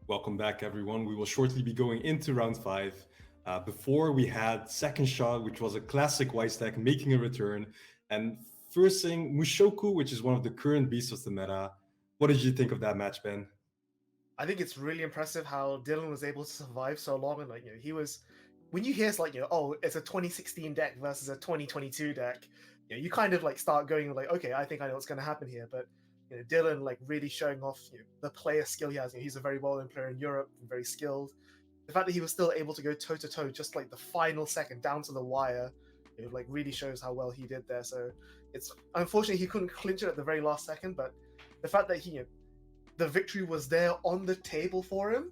Welcome back, everyone. We will shortly be going into round five. Before we had second shot, which was a classic white stack making a return, and first thing Mushoku, which is one of the current beasts of the meta. What did you think of that match, Ben? I think it's really impressive how Dylan was able to survive so long, and he was. When you hear it's oh, it's a 2016 deck versus a 2022 deck, you kind of start going okay, I think I know what's going to happen here. But Dylan really showing off the player skill he has. He's a very well-known player in Europe, very skilled. The fact that he was still able to go toe to toe, just the final second down to the wire, really shows how well he did there. So it's unfortunately he couldn't clinch it at the very last second, but the fact that he the victory was there on the table for him,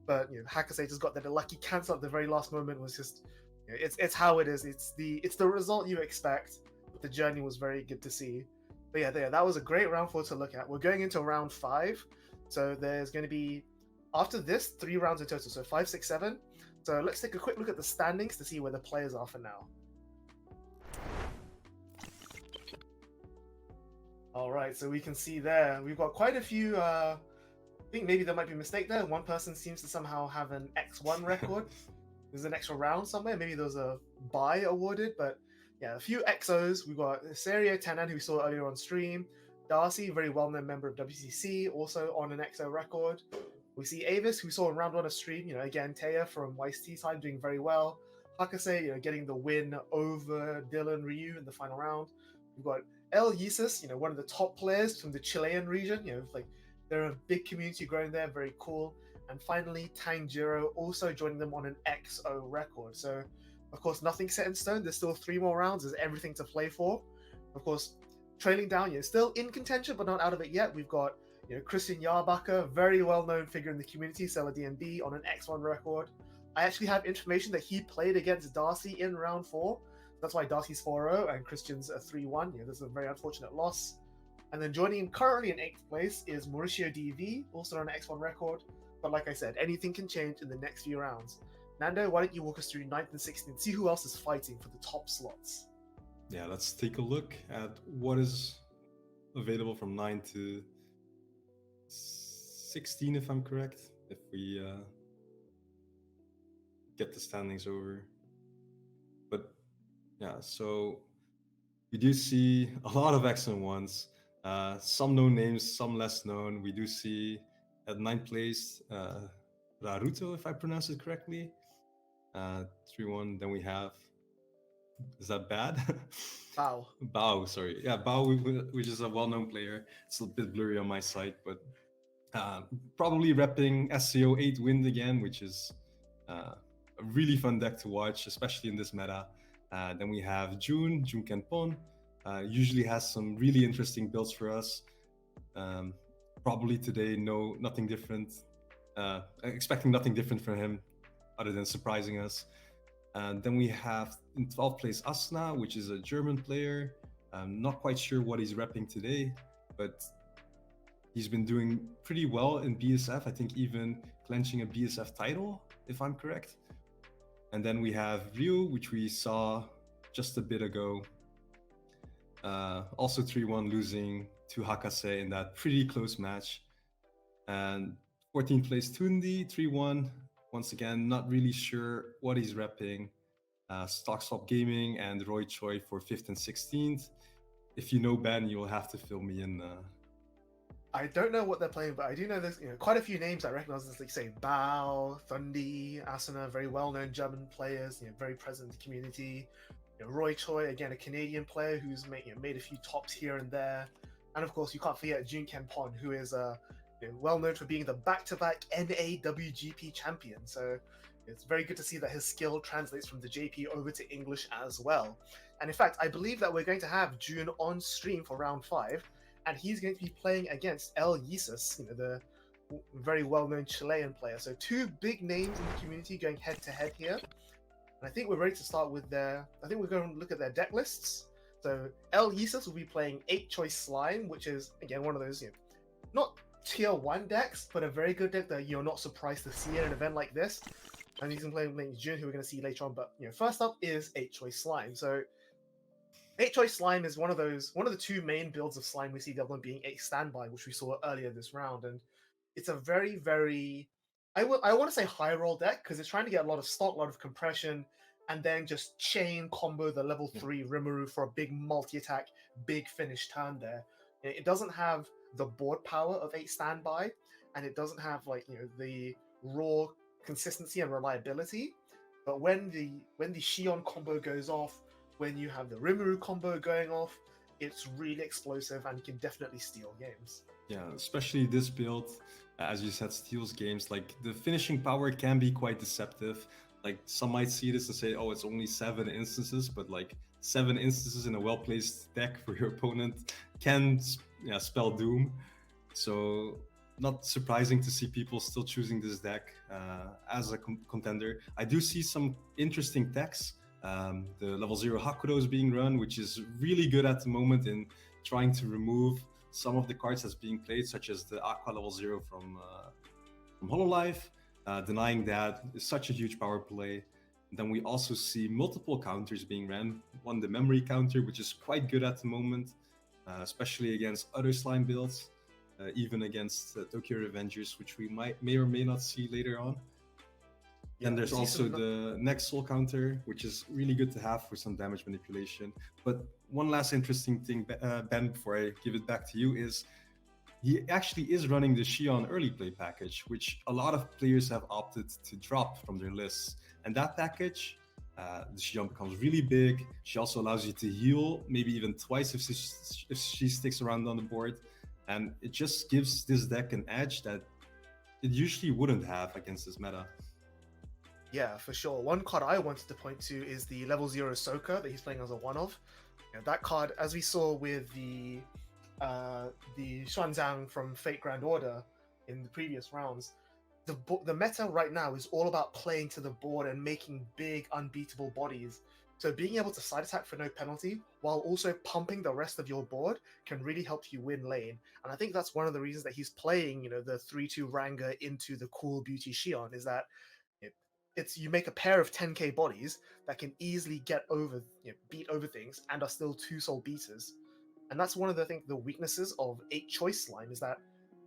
but Hakase just got that lucky cancel at the very last moment. Was just it's how it is. It's the result you expect. But the journey was very good to see. But yeah, that was a great round four to look at. We're going into round five, so there's going to be after this 3 rounds in total, so 5, 6, 7. So let's take a quick look at the standings to see where the players are for now. All right, so we can see there we've got quite a few. I think maybe there might be a mistake there. One person seems to somehow have an X1 record. There's an extra round somewhere. Maybe there was a buy awarded, but yeah, a few XOs. We've got Serio Tanan, who we saw earlier on stream. Darcy, very well-known member of WCC, also on an XO record. We see Avis, who we saw in round one of stream. Again, Taya from YST side doing very well. Hakase, getting the win over Dylan Ryu in the final round. We've got El Yesus, one of the top players from the Chilean region. They're a big community growing there, very cool. And finally, Tanjiro also joining them on an XO record. So, of course, nothing set in stone. There's still 3 more rounds. There's everything to play for. Of course, trailing down, still in contention, but not out of it yet. We've got, Christian Jahrbacher, very well-known figure in the community, Seller DNB, on an X1 record. I actually have information that he played against Darcy in round 4. That's why Darcy's 4-0 and Christian's a 3-1. This is a very unfortunate loss. And then joining him currently in 8th place is Mauricio DV, also on an X1 record. But like I said, anything can change in the next few rounds. Nando, why don't you walk us through 9th and 16th, see who else is fighting for the top slots. Yeah, let's take a look at what is available from 9 to 16, if I'm correct. If we get the standings over. But yeah, so we do see a lot of excellent ones. Some known names, some less known. We do see at 9th place Raruto, if I pronounce it correctly. 3-1. Then we have. Is that bad? Bao. Bao, sorry. Yeah, Bao, which is a well-known player. It's a bit blurry on my site, but probably repping SCO 8 Wind again, which is a really fun deck to watch, especially in this meta. Then we have Jun Kenpon. Usually has some really interesting builds for us. Probably today, nothing different. Expecting nothing different from him other than surprising us. And then we have in 12th place Asna, which is a German player. I'm not quite sure what he's repping today, but he's been doing pretty well in BSF. I think even clenching a BSF title, if I'm correct. And then we have Ryu, which we saw just a bit ago. Also 3-1 losing to Hakase in that pretty close match. And 14th place Tundi, 3-1. Once again, not really sure what he's repping. Stock Swap Gaming and Roy Choi for 5th and 16th. If you know Ben, you'll have to fill me in. I don't know what they're playing, but I do know there's quite a few names I recognize. Like say Bao, Thundi, Asuna, very well-known German players, very present in the community. Roy Choi, again a Canadian player who's made a few tops here and there, and of course you can't forget Jun Kenpon, who is well known for being the back-to-back NAWGP champion. So it's very good to see that his skill translates from the JP over to English as well. And in fact, I believe that we're going to have Jun on stream for round 5, and he's going to be playing against El Yesus, the very well-known Chilean player. So 2 big names in the community going head-to-head here. And I think we're ready to start with I think we're going to look at their deck lists. So El Yesus will be playing 8 Choice Slime, which is, again, one of those, not tier 1 decks, but a very good deck that you're not surprised to see at an event like this. And he's going to play Jun, who we're going to see later on. But first up is 8 Choice Slime. So 8 Choice Slime is one of the 2 main builds of Slime we see, the other one being 8 Standby, which we saw earlier this round. And it's a very, very I want to say high roll deck because it's trying to get a lot of stock, a lot of compression, and then just chain combo the level Yeah. 3 Rimuru for a big multi attack, big finish turn there. It doesn't have the board power of 8 standby, and it doesn't have like the raw consistency and reliability. But when the Shion combo goes off, when you have the Rimuru combo going off, it's really explosive and can definitely steal games. Yeah, especially this build, as you said, steals games. Like the finishing power can be quite deceptive. Like some might see this and say, "Oh, it's only 7 instances," but like 7 instances in a well-placed deck for your opponent can, yeah, spell doom. So not surprising to see people still choosing this deck as a contender. I do see some interesting decks. The level 0 Hakudo is being run, which is really good at the moment in trying to remove some of the cards that's being played, such as the Aqua level 0 from Hololive. Denying that is such a huge power play. And then we also see multiple counters being ran. One, the memory counter, which is quite good at the moment, especially against other slime builds, even against Tokyo Revengers, which we may or may not see later on. And there's also the next soul counter, which is really good to have for some damage manipulation. But one last interesting thing, Ben, before I give it back to you, is he actually is running the Shion early play package, which a lot of players have opted to drop from their lists. And that package, the Shion becomes really big. She also allows you to heal, maybe even twice if she sticks around on the board. And it just gives this deck an edge that it usually wouldn't have against this meta. Yeah, for sure. One card I wanted to point to is the level 0 Soka that he's playing as a one-of. That card, as we saw with the Xuanzang from Fate Grand Order in the previous rounds, the meta right now is all about playing to the board and making big, unbeatable bodies. So being able to side attack for no penalty while also pumping the rest of your board can really help you win lane. And I think that's one of the reasons that he's playing, the 3-2 Ranga into the cool beauty Shion, is that it's you make a pair of 10k bodies that can easily get over, beat over things and are still 2 soul beaters. And that's one of the weaknesses of 8 choice slime, is that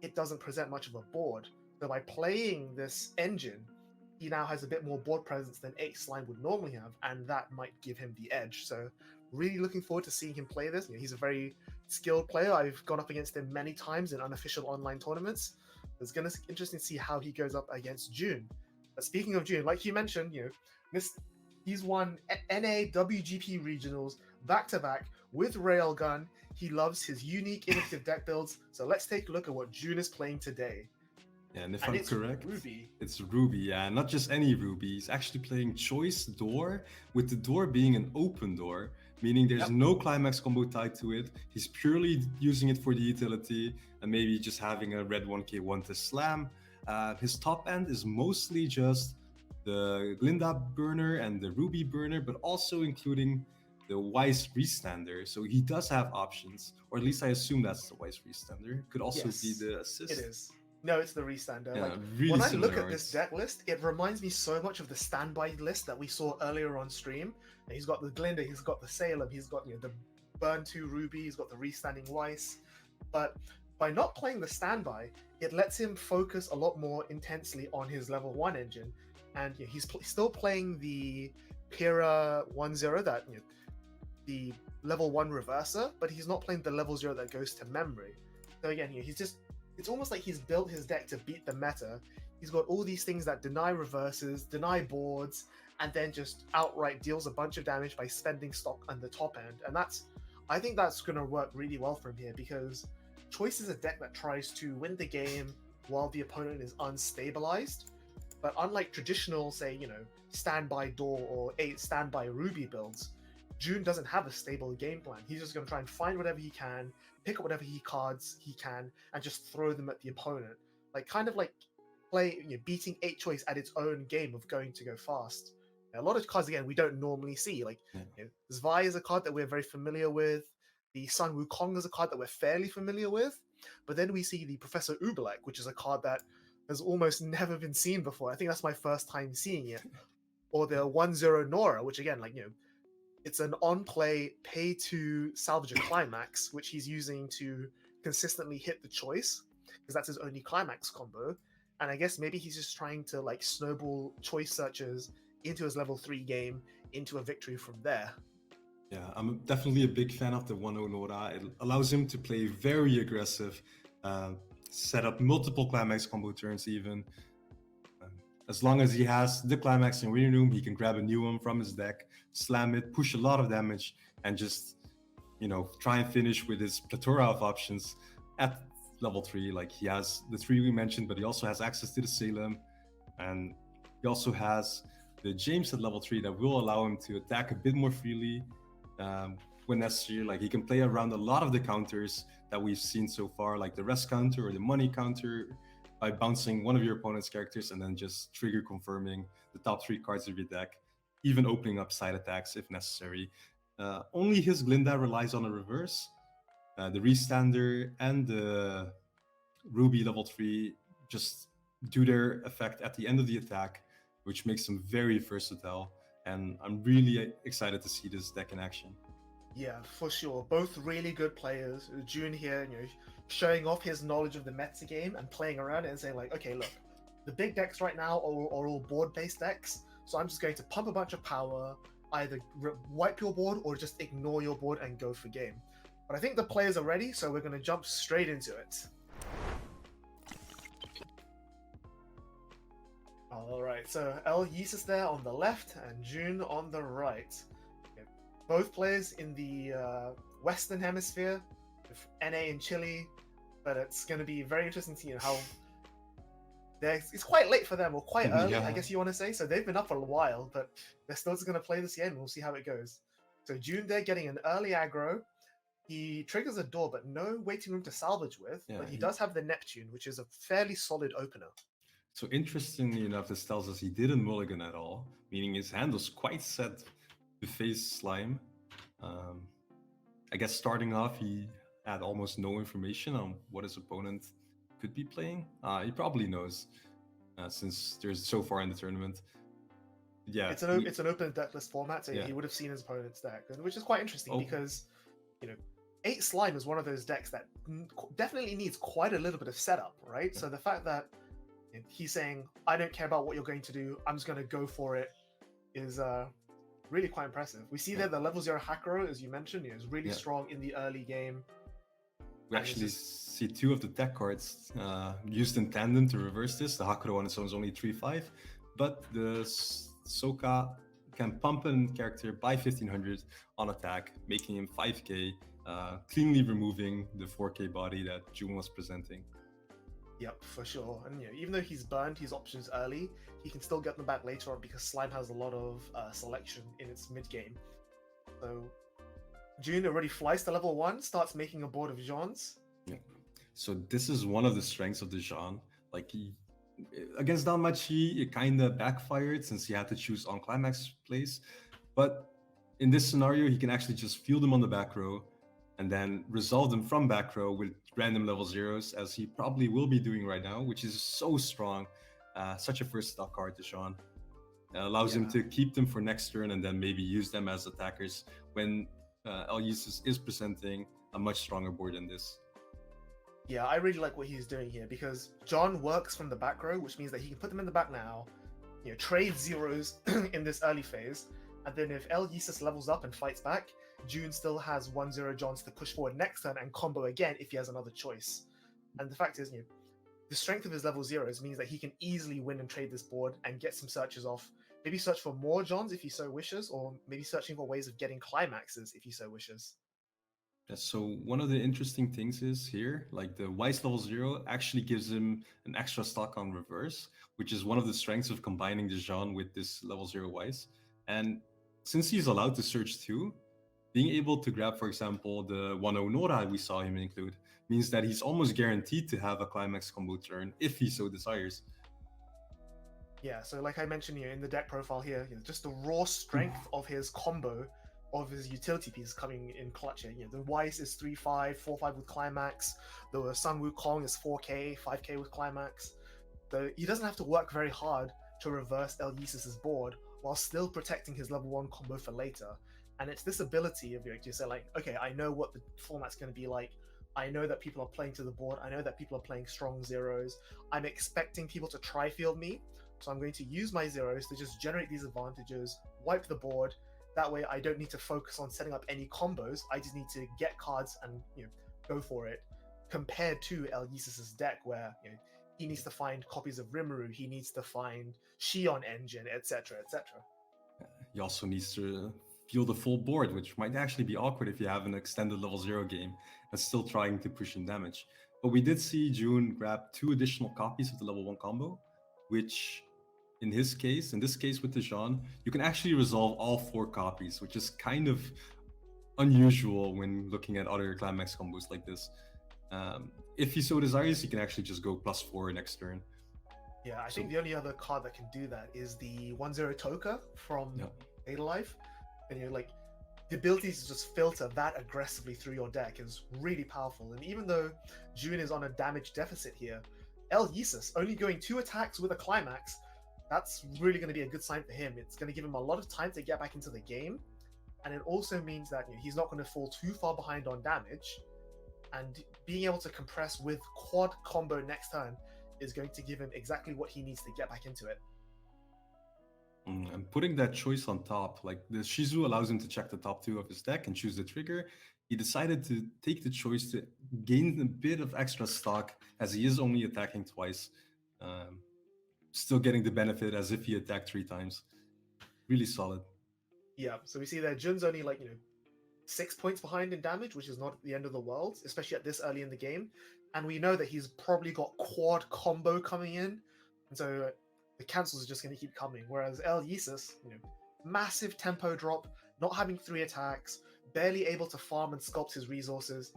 it doesn't present much of a board. So by playing this engine, he now has a bit more board presence than 8 slime would normally have, and that might give him the edge. So really looking forward to seeing him play this. He's a very skilled player. I've gone up against him many times in unofficial online tournaments. It's going to be interesting to see how he goes up against June. But speaking of June, like you mentioned, he's won NA WGP regionals back-to-back with Railgun. He loves his unique, innovative deck builds. So let's take a look at what June is playing today. Yeah, and if I'm correct, Ruby. It's Ruby, yeah, not just any Ruby. He's actually playing Choice Door, with the door being an open door, meaning there's no climax combo tied to it. He's purely using it for the utility and maybe just having a red 1k1 to slam. His top end is mostly just the Glinda burner and the Ruby burner, but also including the Wise Restander. So he does have options, or at least I assume that's the Wise Restander. Could also be the assist. It is. No, it's the Restander. Yeah, like, really when I similar look at arts. this deck list, it reminds me so much of the standby list that we saw earlier on stream. And he's got the Glinda, he's got the Salem, he's got the Burn 2 Ruby, he's got the Restanding Weiss. But by not playing the standby, it lets him focus a lot more intensely on his level 1 engine. And he's still playing the Pyrrha 1-0, that the level 1 reverser, but he's not playing the level 0 that goes to memory. So again, it's almost like he's built his deck to beat the meta. He's got all these things that deny reverses, deny boards, and then just outright deals a bunch of damage by spending stock on the top end. And I think that's going to work really well for him here, because Choice is a deck that tries to win the game while the opponent is unstabilized. But unlike traditional, say, standby Door or 8 standby Ruby builds, June doesn't have a stable game plan. He's just going to try and find whatever he can, pick up whatever cards he can, and just throw them at the opponent. Kind of like beating 8 choice at its own game of going to go fast. A lot of cards, again, we don't normally see. Zwei is a card that we're very familiar with. The Sun Wukong is a card that we're fairly familiar with. But then we see the Professor Ubelek, which is a card that has almost never been seen before. I think that's my first time seeing it. Or the 1-0 Nora, which again, it's an on-play pay-to salvage a climax, which he's using to consistently hit the choice, because that's his only climax combo. and I guess maybe he's just trying to like snowball choice searches into his level 3 game into a victory from there. Yeah, I'm definitely a big fan of the 1-0 Nora. It allows him to play very aggressive, set up multiple climax combo turns even. As long as he has the climax in Reading Room, he can grab a new one from his deck, slam it, push a lot of damage, and just, try and finish with his plethora of options at level 3. Like, he has the 3 we mentioned, but he also has access to the Salem, and he also has the James at level 3 that will allow him to attack a bit more freely when necessary. Like, he can play around a lot of the counters that we've seen so far, like the rest counter or the money counter, by bouncing one of your opponent's characters and then just trigger confirming the top 3 cards of your deck, even opening up side attacks if necessary. Only his Glinda relies on a reverse. The Restander and the Ruby level 3 just do their effect at the end of the attack, which makes them very versatile. And I'm really excited to see this deck in action. Yeah, for sure. Both really good players. June here, showing off his knowledge of the meta game and playing around it and saying like, okay, look, the big decks right now are all board-based decks, so I'm just going to pump a bunch of power, either wipe your board or just ignore your board and go for game. But I think the players are ready, so we're going to jump straight into it. Alright, so El Yeesus there on the left and June on the right. Okay. Both players in the Western Hemisphere, with NA in Chile, but it's going to be very interesting to see how... It's quite late for them, or quite early, Yeah. I guess you want to say. So they've been up for a while, but they're still just going to play this game, and we'll see how it goes. So June there getting an early aggro. He triggers a door, but no waiting room to salvage with, but he does have the Neptune, which is a fairly solid opener. So interestingly enough, this tells us he didn't mulligan at all, meaning his hand was quite set to face Slime. I guess starting off, he had almost no information on what his opponent could be playing. He probably knows, since they're so far in the tournament. Yeah, it's an open decklist format, so he would have seen his opponent's deck, which is quite interesting because 8 Slime is one of those decks that definitely needs quite a little bit of setup, right? Yeah. So the fact that he's saying, I don't care about what you're going to do, I'm just going to go for it, is really quite impressive. We see that the level 0 Hakuro, as you mentioned, is really strong in the early game. We actually see 2 of the deck cards used in tandem to reverse this. The Hakuro on its own is only 3-5, but the Soka can pump a character by 1500 on attack, making him 5k, cleanly removing the 4k body that June was presenting. Yep, for sure. And even though he's burned his options early, he can still get them back later on because Slime has a lot of selection in its mid game. So June already flies to level 1, starts making a board of Jean's. Yeah. So this is one of the strengths of the Jean. Like, against Danmachi, it kind of backfired since he had to choose on climax plays. But in this scenario, he can actually just field them on the back row and then resolve them from back row with random level 0s, as he probably will be doing right now, which is so strong. Such a versatile card to Jean. Allows him to keep them for next turn and then maybe use them as attackers when El Yeesus is presenting a much stronger board than this. Yeah, I really like what he's doing here because John works from the back row, which means that he can put them in the back now, trade 0s in this early phase, and then if El Yeesus levels up and fights back, June still has 1-0 Johns to push forward next turn and combo again if he has another choice. And the fact is, the strength of his level 0s means that he can easily win and trade this board and get some searches off. Maybe search for more Johns if he so wishes, or maybe searching for ways of getting climaxes if he so wishes. Yeah, so one of the interesting things is here, like the Wise level 0 actually gives him an extra stock on reverse, which is one of the strengths of combining the Jean with this level 0 Wise. And since he's allowed to search too, being able to grab, for example, the 1-0 Nora we saw him include, means that he's almost guaranteed to have a climax combo turn if he so desires. Yeah, so like I mentioned here in the deck profile here, just the raw strength of his combo of his utility pieces coming in clutch here. The Wise is 3-5, 4-5 with climax. The Sun Wukong is 4k, 5k with climax. So he doesn't have to work very hard to reverse El Yeesus' board while still protecting his level 1 combo for later. And it's this ability of you to say like, okay, I know what the format's going to be like I know that people are playing to the board. I know that people are playing strong zeros. I'm expecting people to try field me. So I'm going to use my zeros to just generate these advantages, wipe the board. That way I don't need to focus on setting up any combos. I just need to get cards and go for it. Compared to Elysis's deck where he needs to find copies of Rimuru, he needs to find Shion Engine, etc., etc. He also needs to field the full board, which might actually be awkward if you have an extended level 0 game and still trying to push in damage. But we did see June grab 2 additional copies of the level 1 combo, which in this case with the Jean, you can actually resolve all 4 copies, which is kind of unusual when looking at other Climax combos like this. If he so desires, he can actually just go +4 next turn. Yeah, I think the only other card that can do that is the 1/0 Toka from Data Life. And the ability to just filter that aggressively through your deck is really powerful. And even though June is on a damage deficit here, Elyisus only going 2 attacks with a Climax, that's really going to be a good sign for him. It's going to give him a lot of time to get back into the game. And it also means that he's not going to fall too far behind on damage. And being able to compress with quad combo next turn is going to give him exactly what he needs to get back into it. And putting that choice on top, like the Shizu allows him to check the top 2 of his deck and choose the trigger. He decided to take the choice to gain a bit of extra stock as he is only attacking twice. Still getting the benefit as if he attacked 3 times. Really solid. Yeah, so we see that Jun's only 6 points behind in damage, which is not the end of the world, especially at this early in the game. And we know that he's probably got quad combo coming in. And so the cancels are just going to keep coming. Whereas Elyisus, massive tempo drop, not having 3 attacks, barely able to farm and sculpt his resources.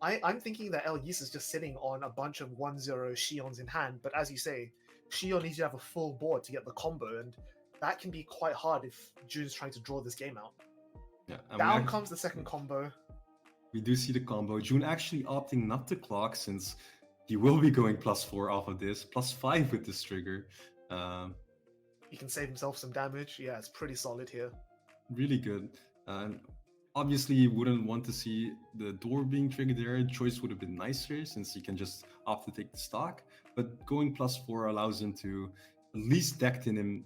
I'm thinking that Elyisus is just sitting on a bunch of 1/0 Shions in hand. But as you say, Shion needs to have a full board to get the combo. And that can be quite hard if Jun's trying to draw this game out. Yeah, Down comes the second combo. We do see the combo. June actually opting not to clock since he will be going +4 off of this, +5 with this trigger. He can save himself some damage. Yeah, it's pretty solid here. Really good. Obviously, you wouldn't want to see the door being triggered there. Choice would have been nicer since he can just opt to take the stock. But going +4 allows him to at least tin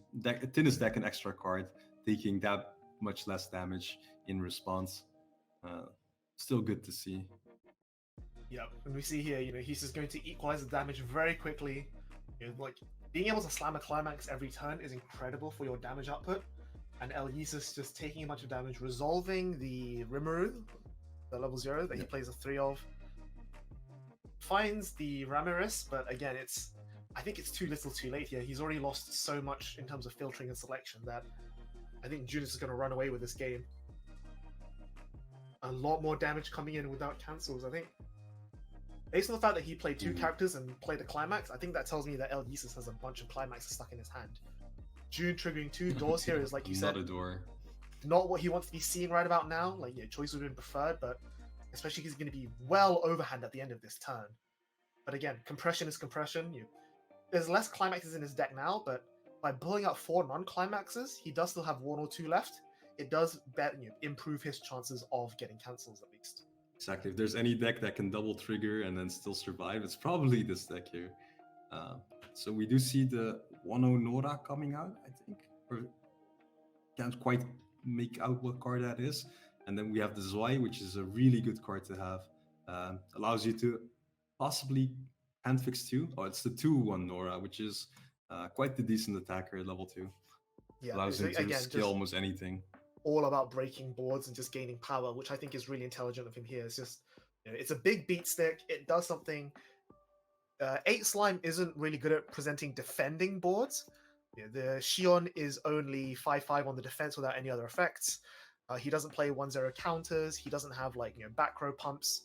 his deck an extra card, taking that much less damage in response. Still good to see. Yep, and we see here, he's just going to equalize the damage very quickly. Being able to slam a Climax every turn is incredible for your damage output. And Elyisus just taking a bunch of damage, resolving the Rimuru, the level 0 that he plays a 3 of. Finds the Ramirez, but again, I think it's too little too late here. He's already lost so much in terms of filtering and selection that I think Judas is going to run away with this game. A lot more damage coming in without cancels, I think. Based on the fact that he played 2 characters and played a Climax, I think that tells me that Elyisus has a bunch of Climaxes stuck in his hand. June triggering 2 doors here is, like you said, not a door. Not what he wants to be seeing right about now. Choice would have been preferred, but especially he's going to be well overhand at the end of this turn. But again, compression is compression. There's less Climaxes in his deck now, but by pulling out 4 non-Climaxes, he does still have 1 or 2 left. It does improve his chances of getting cancels at least. Exactly. If there's any deck that can double trigger and then still survive, it's probably this deck here. So we do see the 1/0 Nora coming out, I think. Or can't quite make out what card that is. And then we have the Zwei, which is a really good card to have. Allows you to possibly hand fix 2. Oh, it's the 2/1 Nora, which is quite the decent attacker at level 2. Yeah, allows him to scale almost anything. All about breaking boards and just gaining power, which I think is really intelligent of him here. It's just, it's a big beat stick. It does something. 8 Slime isn't really good at presenting defending boards. The Shion is only 5/5 on the defense without any other effects. He doesn't play 1/0 counters. He doesn't have back row pumps.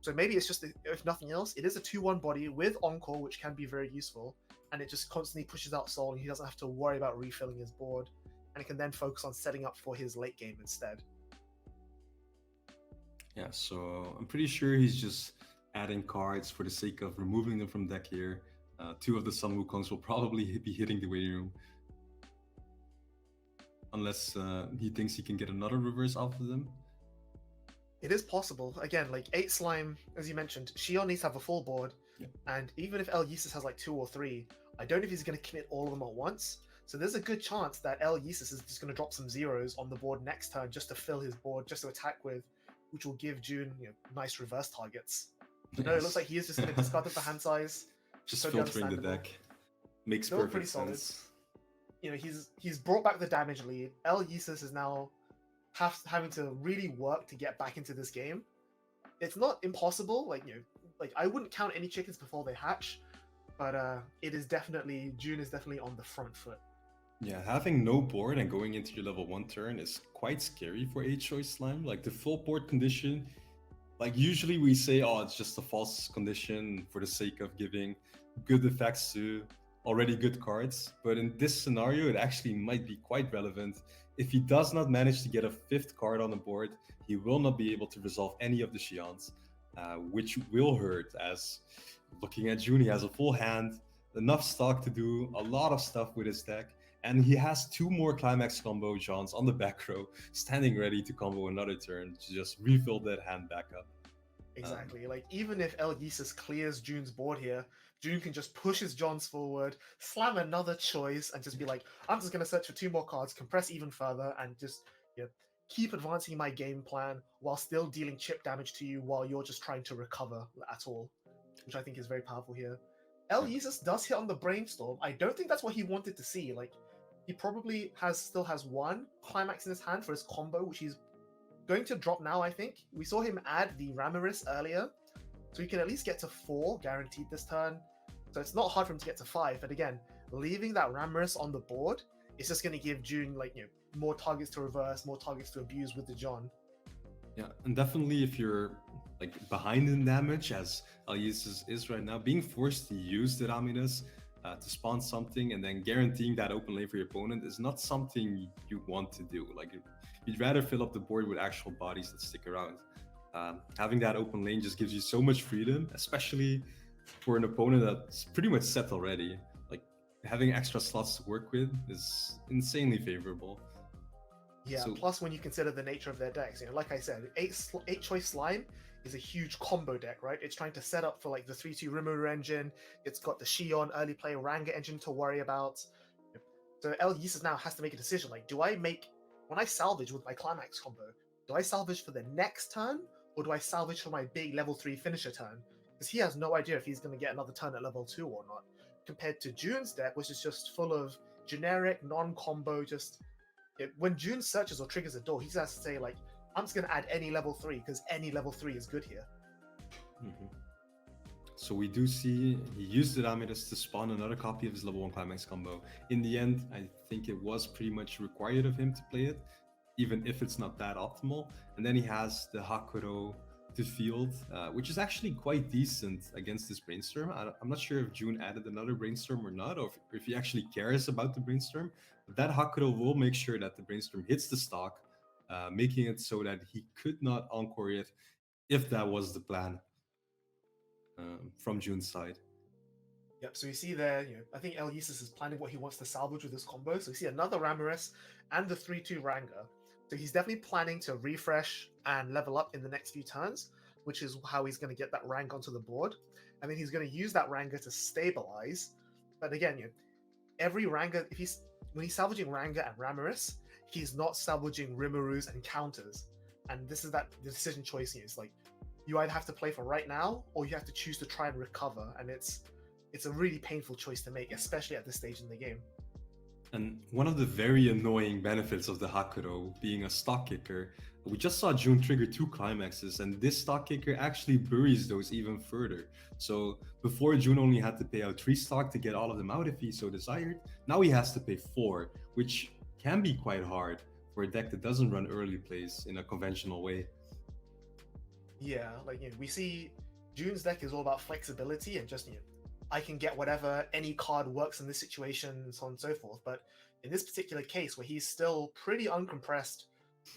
So maybe it's just, if nothing else, it is a 2/1 body with Encore, which can be very useful. And it just constantly pushes out Soul, and he doesn't have to worry about refilling his board. And he can then focus on setting up for his late game instead. Yeah, so I'm pretty sure he's just adding cards for the sake of removing them from deck here. 2 of the Sun Wukongs will probably be hitting the waiting room. Unless he thinks he can get another reverse off of them. It is possible. Again, like 8 slime, as you mentioned, Shion needs to have a full board. Yeah. And even if El Yeezus has like 2 or 3, I don't know if he's going to commit all of them at once. So there's a good chance that El Yeezus is just going to drop some zeros on the board next turn just to fill his board, just to attack with, which will give June nice reverse targets. No, it looks like he is just going to discard it for hand size. Just totally filtering the understandable. deck. Makes Still pretty perfect solid. sense. He's brought back the damage lead. El Yeezus is now having to really work to get back into this game. It's not impossible. Like I wouldn't count any chickens before they hatch, but it is definitely June is definitely on the front foot. Yeah, having no board and going into your level 1 turn is quite scary for 8 choice slime. Like the full board condition, like usually we say, oh, it's just a false condition for the sake of giving good effects to already good cards. But in this scenario, it actually might be quite relevant. If he does not manage to get a 5th card on the board, he will not be able to resolve any of the Xions, which will hurt, as looking at June, he has a full hand, enough stock to do a lot of stuff with his deck. And he has 2 more Climax combo Johns on the back row, standing ready to combo another turn to just refill that hand back up. Exactly. Like even if El Yeezus clears June's board here, June can just push his Johns forward, slam another choice, and just be like, I'm just gonna search for 2 more cards, compress even further, and just keep advancing my game plan while still dealing chip damage to you while you're just trying to recover at all, which I think is very powerful here. El Yeezus does hit on the Brainstorm. I don't think that's what he wanted to see. Like, he probably still has 1 Climax in his hand for his combo, which he's going to drop now, I think. We saw him add the Ramiris earlier, so he can at least get to 4 guaranteed this turn. So it's not hard for him to get to 5. But again, leaving that Ramiris on the board is just going to give June more targets to reverse, more targets to abuse with the John. Yeah, and definitely if you're like behind in damage, as El Yeezus is right now, being forced to use the Ramiris to spawn something and then guaranteeing that open lane for your opponent is not something you want to do. Like, you'd rather fill up the board with actual bodies that stick around. Having that open lane just gives you so much freedom, especially for an opponent that's pretty much set already. Like, having extra slots to work with is insanely favorable. Yeah, plus when you consider the nature of their decks, like I said, 8 choice slime is a huge combo deck, right? It's trying to set up for like the 3-2 Rimuru engine. It's got the Shion early play Ranga engine to worry about. So El Yeezus now has to make a decision. Like, when I salvage with my Climax combo, do I salvage for the next turn, or do I salvage for my big level 3 finisher turn? Because he has no idea if he's going to get another turn at level 2 or not. Compared to June's deck, which is just full of generic, non-combo, when June searches or triggers a door, he has to say, like, I'm just going to add any level 3 because any level 3 is good here. Mm-hmm. So we do see he used the Ramiris to spawn another copy of his level 1 Climax combo. In the end, I think it was pretty much required of him to play it, even if it's not that optimal. And then he has the Hakuro to field, which is actually quite decent against this Brainstorm. I'm not sure if June added another Brainstorm or not, or if he actually cares about the Brainstorm. But that Hakuro will make sure that the Brainstorm hits the stock, making it so that he could not encore it if that was the plan from June's side. Yep, so you see there, I think El Yeezus is planning what he wants to salvage with this combo. So you see another Ramiris and the 3-2 Ranga. So he's definitely planning to refresh and level up in the next few turns, which is how he's going to get that rank onto the board. And then he's going to use that Ranga to stabilize. But again, every Ranga, when he's salvaging Ranga and Ramiris, he's not salvaging Rimurus and counters. And this is the decision choice here. It's like, you either have to play for right now, or you have to choose to try and recover. And it's a really painful choice to make, especially at this stage in the game. And one of the very annoying benefits of the Hakuro being a stock kicker, we just saw June trigger 2 climaxes, and this stock kicker actually buries those even further. So before, June only had to pay out 3 stock to get all of them out if he so desired. Now he has to pay 4, which can be quite hard for a deck that doesn't run early plays in a conventional way. Yeah, we see June's deck is all about flexibility and just, I can get whatever, any card works in this situation, so on and so forth. But in this particular case, where he's still pretty uncompressed,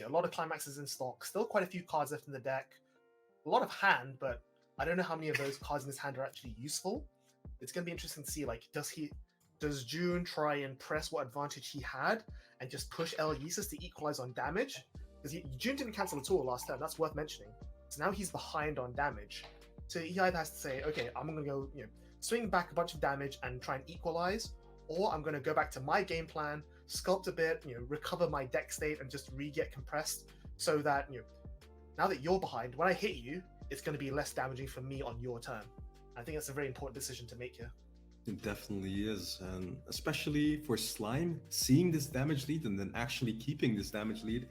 a lot of climaxes in stock, still quite a few cards left in the deck, a lot of hand, but I don't know how many of those cards in his hand are actually useful. It's going to be interesting to see, does June try and press what advantage he had and just push El Yeezus to equalize on damage? because June didn't cancel at all last turn. That's worth mentioning. So now he's behind on damage. So he either has to say, okay, I'm gonna go, swing back a bunch of damage and try and equalize, or I'm gonna go back to my game plan, sculpt a bit, recover my deck state and just re-get compressed, so that now that you're behind, when I hit you, it's going to be less damaging for me on your turn. I think that's a very important decision to make here. It definitely is, and especially for Slime, seeing this damage lead and then actually keeping this damage lead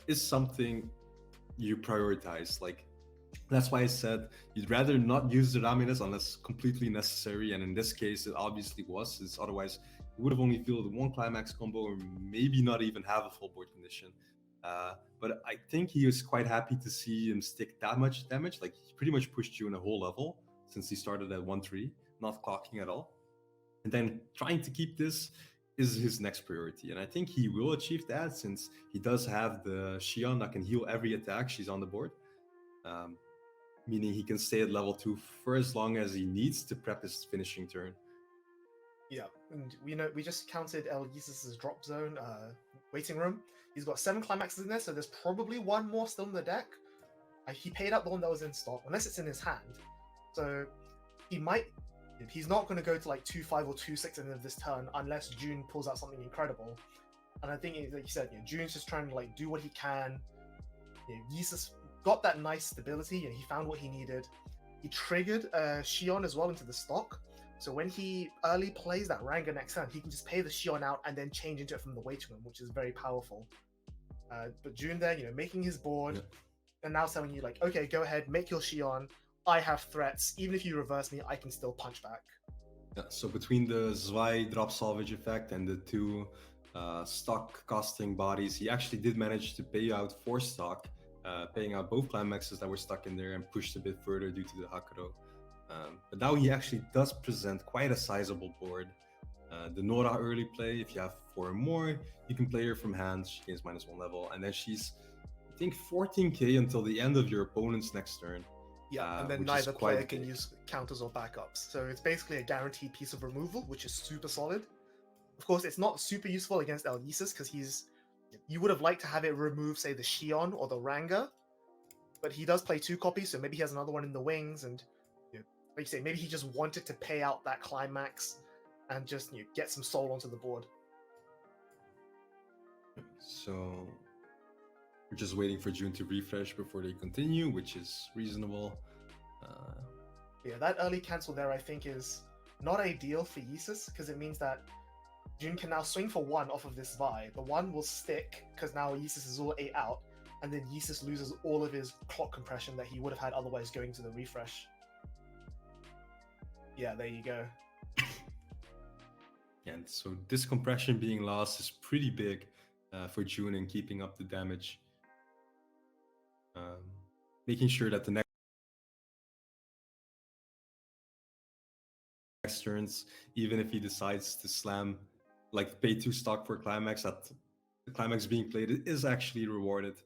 is something you prioritize. Like, that's why I said you'd rather not use the Ramires unless completely necessary, and in this case it obviously was, since otherwise you would have only fielded one climax combo or maybe not even have a full board condition. But I think he was quite happy to see him stick that much damage. Like, he pretty much pushed you in a whole level since he started at 1-3, not clocking at all. And then trying to keep this is his next priority. And I think he will achieve that, since he does have the Xion that can heal every attack she's on the board. Meaning he can stay at level 2 for as long as he needs to prep his finishing turn. Yeah, and we just counted El Yeezus' drop zone waiting room. He's got 7 climaxes in there, so there's probably one more still in the deck. He paid out the one that was in stock, unless it's in his hand. So he might. He's not going to go to like 2-5 or 2-6 at the end of this turn unless June pulls out something incredible. And I think, like you said, June's just trying to like do what he can. Yeezus got that nice stability. He found what he needed. He triggered Xion as well into the stock. So when he early plays that Ranga next turn, he can just pay the Xion out and then change into it from the waiting room, which is very powerful. But June there, making his board, and now telling you like, okay, go ahead, make your Xion. I have threats. Even if you reverse me, I can still punch back. Yeah, so between the Zwei drop salvage effect and the 2 stock costing bodies, he actually did manage to pay out 4 stock, paying out both climaxes that were stuck in there and pushed a bit further due to the Hakuro. But now he actually does present quite a sizable board. The Nora early play, if you have 4 or more, you can play her from hand. She gains -1 level, and then she's, I think, 14k until the end of your opponent's next turn. Yeah, and then neither player can use counters or backups. So it's basically a guaranteed piece of removal, which is super solid. Of course, it's not super useful against El Yeezus because you would have liked to have it remove, say, the Xion or the Ranga, but he does play 2 copies, so maybe he has another one in the wings, and like you say, maybe he just wanted to pay out that climax and just get some soul onto the board. So we're just waiting for June to refresh before they continue, which is reasonable. Yeah, that early cancel there, I think, is not ideal for Yeezus, because it means that June can now swing for 1 off of this Vi. The 1 will stick, because now Yeezus is all 8 out, and then Yeezus loses all of his clock compression that he would have had otherwise going to the refresh. Yeah, there you go. And so this compression being lost is pretty big for June in keeping up the damage. Making sure that the next turns, even if he decides to slam, like pay 2 stock for climax, that the climax being played is actually rewarded.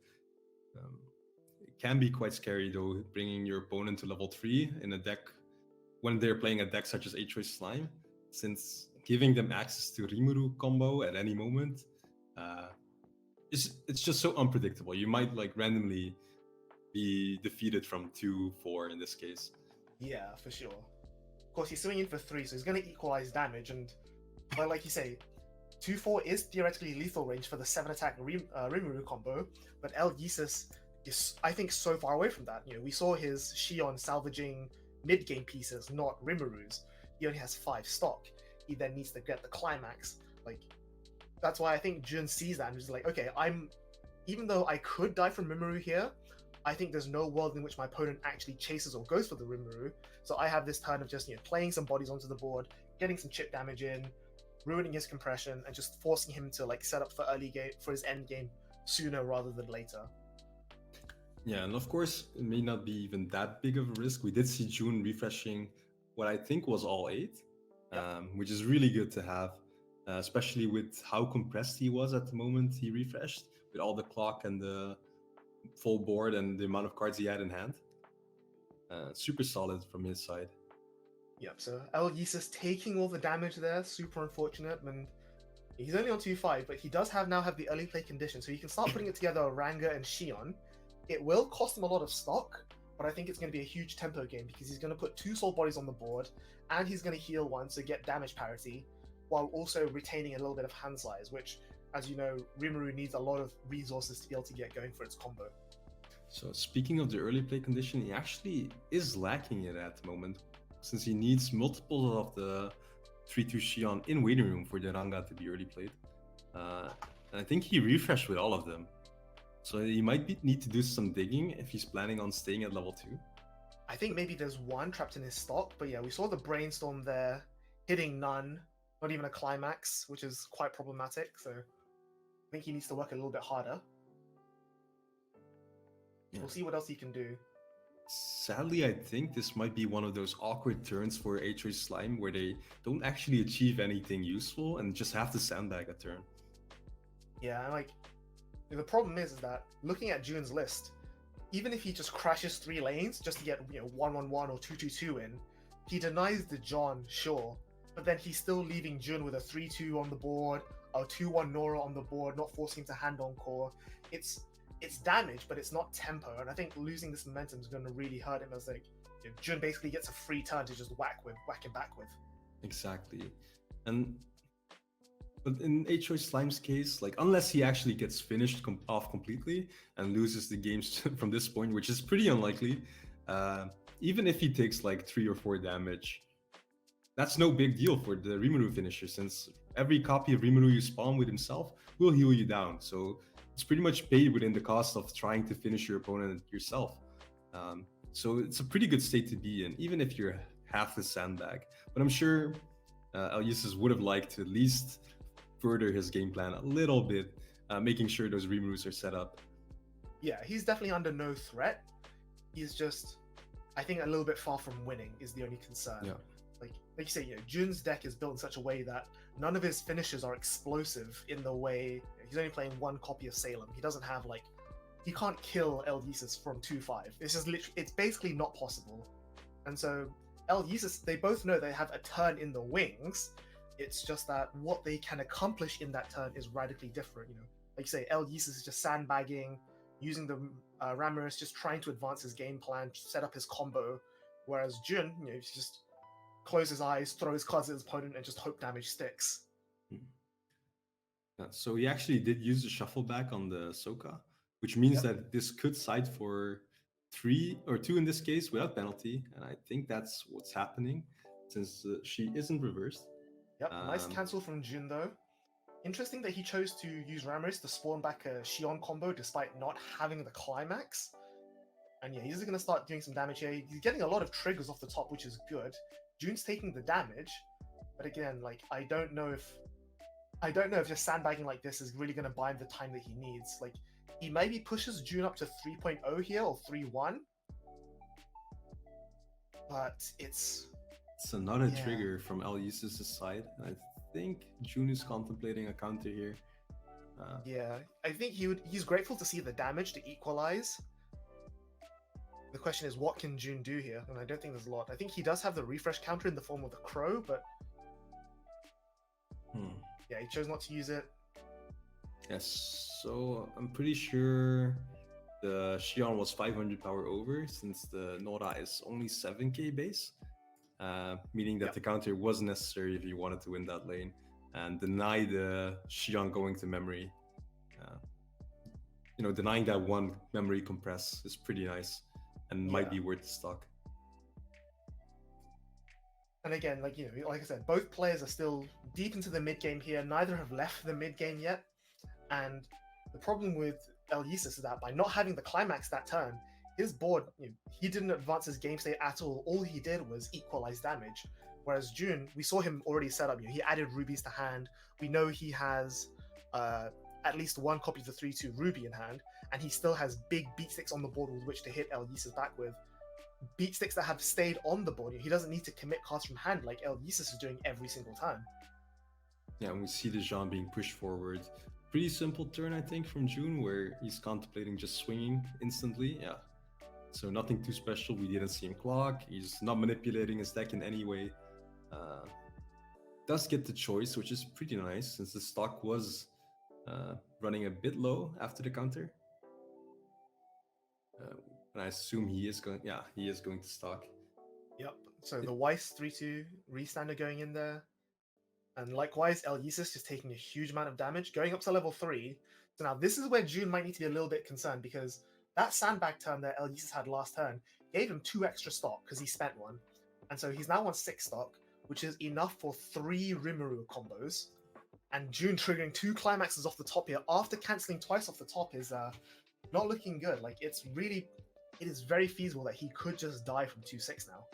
It can be quite scary though, bringing your opponent to level 3 in a deck when they're playing a deck such as H-Choice Slime, since giving them access to Rimuru combo at any moment, it's just so unpredictable. You might like randomly be defeated from 2-4 in this case. Yeah, for sure. Of course, he's swinging in for 3, so he's going to equalize damage, and like you say, 2-4 is theoretically lethal range for the 7-attack Rimuru combo, but El Yeezus is, I think, so far away from that. We saw his Xion salvaging mid-game pieces, not Rimuru's. He only has 5 stock. He then needs to get the climax. Like, that's why I think Jun sees that and is like, okay, even though I could die from Rimuru here, I think there's no world in which my opponent actually chases or goes for the Rimuru. So I have this turn of just playing some bodies onto the board, getting some chip damage in, ruining his compression, and just forcing him to like set up for early game for his end game sooner rather than later. Yeah, and of course, it may not be even that big of a risk. We did see June refreshing what I think was all 8, which is really good to have, especially with how compressed he was at the moment he refreshed, with all the clock and the full board and the amount of cards he had in hand. Super solid from his side. Yep, so El Yeezus taking all the damage there, super unfortunate, and He's only on 2-5, but he does now have the early play condition, so he can start putting it together Ranga and Shion. It will cost him a lot of stock, but I think it's going to be a huge tempo game because he's going to put 2 soul bodies on the board, and he's going to heal one to get damage parity, while also retaining a little bit of hand size, which, as you know, Rimuru needs a lot of resources to be able to get going for its combo. So speaking of the early play condition, he actually is lacking it at the moment, since he needs multiples of the 3-2 Shion in waiting room for the Ranga to be early played. And I think he refreshed with all of them. So he might need to do some digging if he's planning on staying at level 2. I think maybe there's one trapped in his stock, but yeah, we saw the Brainstorm there, hitting none, not even a climax, which is quite problematic, so I think he needs to work a little bit harder. Yeah. We'll see what else he can do. Sadly, I think this might be one of those awkward turns for Aatrox Slime where they don't actually achieve anything useful and just have to sandbag a turn. Yeah, and like, the problem is that looking at June's list, even if he just crashes 3 lanes just to get 1-1-1 or 2-2-2 in, he denies the John, sure, but then he's still leaving June with a 3-2 on the board, a 2-1 Nora on the board, not forcing him to hand on core. It's damage, but it's not tempo, and I think losing this momentum is going to really hurt him as like Jun basically gets a free turn to just whack him back with. Exactly, but in Aatrox Slime's case, like unless he actually gets finished off completely and loses the games from this point, which is pretty unlikely, even if he takes like 3 or 4 damage, that's no big deal for the Rimuru finisher, since every copy of Rimuru you spawn with himself will heal you down. So it's pretty much paid within the cost of trying to finish your opponent yourself. So it's a pretty good state to be in, even if you're half the sandbag. But I'm sure Eleusis would have liked to at least further his game plan a little bit, making sure those Rimurus are set up. Yeah, he's definitely under no threat. He's just, I think, a little bit far from winning is the only concern. Yeah. Like you say, Jun's deck is built in such a way that none of his finishes are explosive in the way he's only playing 1 copy of Salem. He doesn't have he can't kill Eleusis from 2-5. It's just literally, it's basically not possible. And so Eleusis, they both know they have a turn in the wings. It's just that what they can accomplish in that turn is radically different. Like you say, Eleusis is just sandbagging, using the Ramires, just trying to advance his game plan, set up his combo. Whereas Jun, he's just close his eyes, throw his cards at his opponent, and just hope damage sticks. Yeah, so he actually did use the shuffle back on the Soka, which means that this could side for 3 or 2 in this case without penalty, and I think that's what's happening since she isn't reversed. Yep, nice cancel from Jun though. Interesting that he chose to use Ramires to spawn back a Shion combo despite not having the climax. And yeah, he's going to start doing some damage here. He's getting a lot of triggers off the top, which is good. Jun's taking the damage, but again, I don't know if just sandbagging like this is really going to buy him the time that he needs. He maybe pushes Jun up to 3.0 here or 3-1, but it's another trigger from Eleusis' side. I think Jun is contemplating a counter here. Yeah, I think he's grateful to see the damage to equalize. The question is, what can Jun do here? And I don't think there's a lot. I think he does have the refresh counter in the form of the crow, but yeah, he chose not to use it. Yes, so I'm pretty sure the Shion was 500 power over, since the Nora is only 7k base, meaning that the counter was necessary if you wanted to win that lane, and deny the Shion going to memory. Denying that 1 memory compress is pretty nice and might be worth the stock. And again, like I said, both players are still deep into the mid game here. Neither have left the mid game yet. And the problem with Eleusis is that by not having the climax that turn, his board, he didn't advance his game state at all. All he did was equalize damage. Whereas Jun, we saw him already set up. He added rubies to hand. We know he has at least 1 copy of the 3-2 ruby in hand, and he still has big beat sticks on the board with which to hit Eleusis back with. Beat sticks that have stayed on the board. He doesn't need to commit cards from hand like Eleusis is doing every single time. Yeah, and we see the Jean being pushed forward. Pretty simple turn, I think, from Jun, where he's contemplating just swinging instantly. Yeah, so nothing too special. We didn't see him clock. He's not manipulating his deck in any way. does get the choice, which is pretty nice since the stock was running a bit low after the counter. And I assume he is going. Yeah, he is going to stock. Yep. So the Weiss 3-2 restander going in there. And likewise, Elyisis just taking a huge amount of damage, going up to level 3. So now this is where June might need to be a little bit concerned because that sandbag turn that Elyisis had last turn gave him 2 extra stock because he spent 1. And so he's now on 6 stock, which is enough for 3 Rimuru combos. And June triggering 2 climaxes off the top here after cancelling twice off the top is not looking good. Like it is very feasible that he could just die from 2-6 now.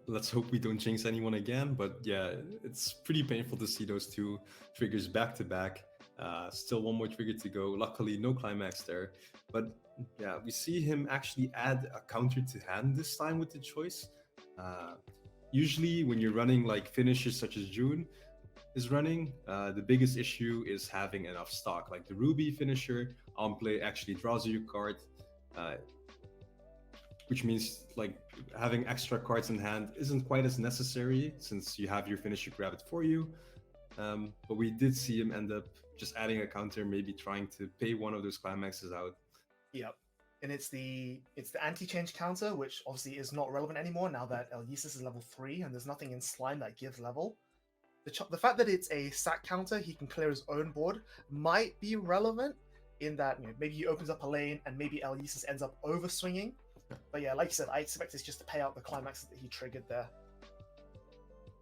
Let's hope we don't jinx anyone again, but yeah, it's pretty painful to see those 2 triggers back to back. Still 1 more trigger to go. Luckily, no climax there. But yeah, we see him actually add a counter to hand this time with the choice. Usually, when you're running like finishers such as June is running, the biggest issue is having enough stock. Like the Ruby finisher on play actually draws you a card, which means like having extra cards in hand isn't quite as necessary since you have your finisher grab it for you. But we did see him end up just adding a counter, maybe trying to pay one of those climaxes out. Yep. And it's the anti-change counter, which obviously is not relevant anymore now that Elyisis is level 3 and there's nothing in Slime that gives level. The fact that it's a sack counter, he can clear his own board, might be relevant in that maybe he opens up a lane and maybe Elyisis ends up over swinging. But yeah, like you said, I expect this just to pay out the climaxes that he triggered there.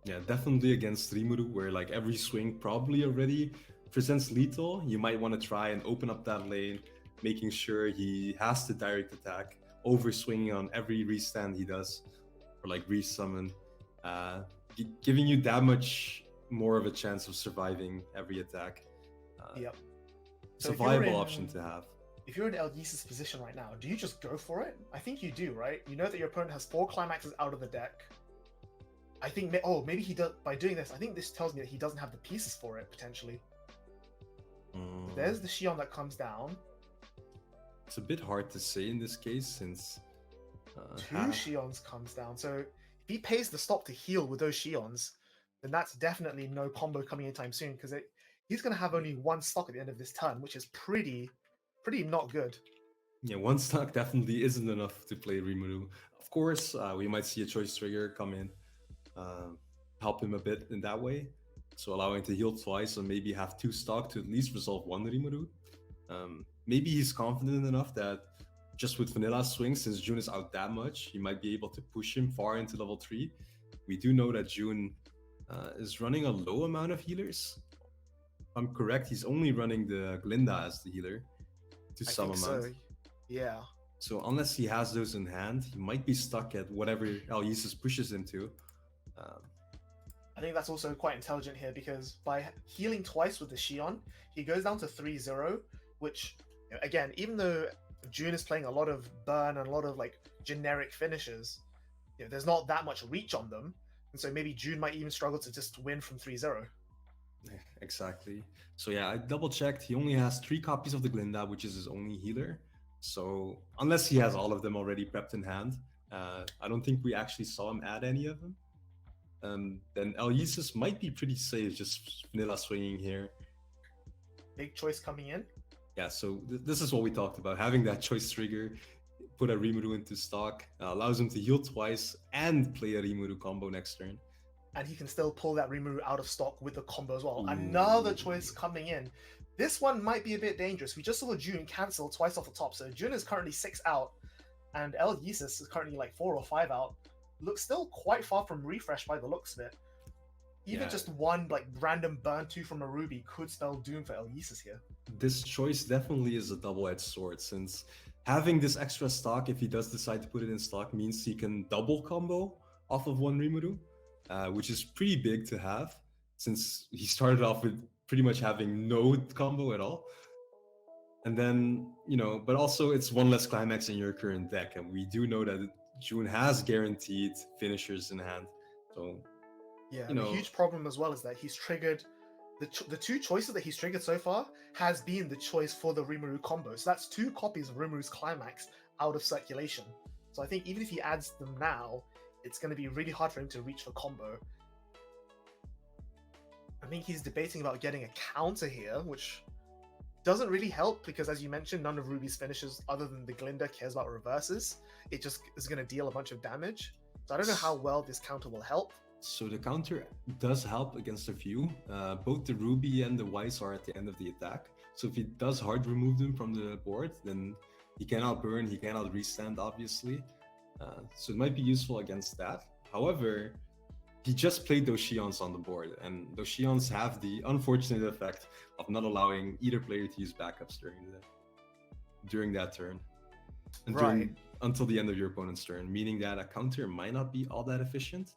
Yeah, definitely against Rimuru, where like every swing probably already presents lethal. You might want to try and open up that lane, making sure he has to direct attack, over swinging on every restand he does, or like resummon, giving you that much more of a chance of surviving every attack. Yep. It's a viable option to have. If you're in Elyisis' position right now, do you just go for it? I think you do, right? You know that your opponent has 4 climaxes out of the deck. I think, maybe he does, by doing this, I think this tells me that he doesn't have the pieces for it, potentially. There's the Xion that comes down. It's a bit hard to say in this case since... 2 Xions comes down, so if he pays the stop to heal with those Xions, then that's definitely no combo coming anytime soon, because he's going to have only 1 stock at the end of this turn, which is pretty not good. Yeah, 1 stock definitely isn't enough to play Rimuru. Of course, we might see a choice trigger come in, help him a bit in that way. So allowing to heal twice and maybe have 2 stock to at least resolve 1 Rimuru. Maybe he's confident enough that just with vanilla swing, since June is out that much, he might be able to push him far into level 3. We do know that June is running a low amount of healers. If I'm correct, he's only running the Glinda as the healer to some amount. So. Yeah. So unless he has those in hand, he might be stuck at whatever Elyisis pushes him to. I think that's also quite intelligent here because by healing twice with the Xion, he goes down to 3-0, which, again, even though June is playing a lot of burn and a lot of like generic finishes, there's not that much reach on them. And so maybe June might even struggle to just win from 3-0. Exactly. So yeah, I double checked. He only has 3 copies of the Glinda, which is his only healer. So unless he has all of them already prepped in hand, I don't think we actually saw him add any of them. Then Elyisis might be pretty safe, just vanilla swinging here. Big choice coming in. Yeah, so this is what we talked about. Having that choice trigger, put a Rimuru into stock, allows him to heal twice and play a Rimuru combo next turn. And he can still pull that Rimuru out of stock with the combo as well. Ooh. Another choice coming in. This one might be a bit dangerous. We just saw June cancel twice off the top. So June is currently 6 out, and Elyisis is currently like 4 or 5 out. Looks still quite far from refresh by the looks of it. Even just one like random burn 2 from a Ruby could spell doom for Elyisis here. This choice definitely is a double-edged sword, since having this extra stock, if he does decide to put it in stock, means he can double combo off of 1 Rimuru, which is pretty big to have, since he started off with pretty much having no combo at all. And then, but also it's 1 less climax in your current deck, and we do know that June has guaranteed finishers in hand. So, yeah, the huge problem as well is that he's triggered the 2 choices that he's triggered so far has been the choice for the Rimuru combo. So that's 2 copies of Rimuru's climax out of circulation. So I think even if he adds them now, it's going to be really hard for him to reach for combo. I think he's debating about getting a counter here, which doesn't really help because, as you mentioned, none of Ruby's finishes, other than the Glinda, cares about reverses. It just is going to deal a bunch of damage. So I don't know how well this counter will help. So the counter does help against a few. Both the Ruby and the Weiss are at the end of the attack. So if he does hard remove them from the board, then he cannot burn, he cannot restand, obviously. So it might be useful against that. However, he just played those Xions on the board, and those Xions have the unfortunate effect of not allowing either player to use backups during that turn. And until the end of your opponent's turn, meaning that a counter might not be all that efficient.